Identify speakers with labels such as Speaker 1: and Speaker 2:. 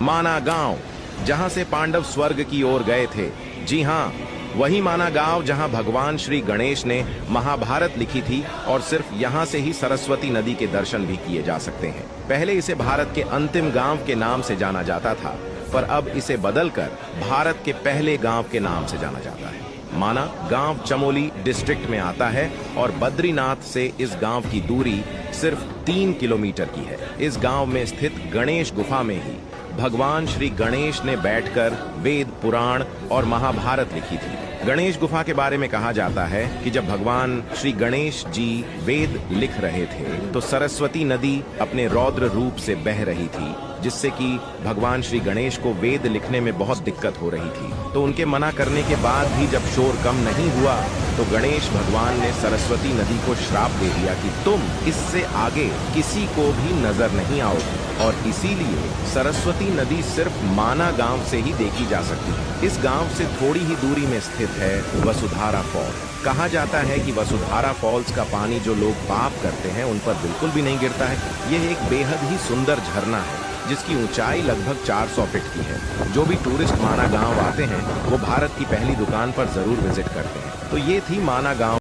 Speaker 1: माना गांव, जहां से पांडव स्वर्ग की ओर गए थे। जी हाँ, वही माना गांव जहां भगवान श्री गणेश ने महाभारत लिखी थी और सिर्फ यहां से ही सरस्वती नदी के दर्शन भी किए जा सकते हैं। पहले इसे भारत के अंतिम गांव के नाम से जाना जाता था, पर अब इसे बदलकर भारत के पहले गांव के नाम से जाना जाता है। माना गांव चमोली डिस्ट्रिक्ट में आता है और बद्रीनाथ से इस गांव की दूरी सिर्फ 3 किलोमीटर की है। इस गांव में स्थित गणेश गुफा में ही भगवान श्री गणेश ने बैठकर वेद, पुराण और महाभारत लिखी थी। गणेश गुफा के बारे में कहा जाता है कि जब भगवान श्री गणेश जी वेद लिख रहे थे तो सरस्वती नदी अपने रौद्र रूप से बह रही थी, जिससे कि भगवान श्री गणेश को वेद लिखने में बहुत दिक्कत हो रही थी। तो उनके मना करने के बाद भी जब शोर कम नहीं हुआ तो गणेश भगवान ने सरस्वती नदी को श्राप दे दिया कि तुम इससे आगे किसी को भी नजर नहीं आओगे, और इसीलिए सरस्वती नदी सिर्फ माना गांव से ही देखी जा सकती है। इस गांव से थोड़ी ही दूरी में स्थित है वसुधारा फॉल। कहा जाता है कि वसुधारा फॉल्स का पानी जो लोग पाप करते हैं उन पर बिल्कुल भी नहीं गिरता है। यह एक बेहद ही सुंदर झरना है जिसकी ऊंचाई लगभग 400 फीट की है। जो भी टूरिस्ट माना गांव आते हैं वो भारत की पहली दुकान पर जरूर विजिट करते हैं। तो ये थी माना गांव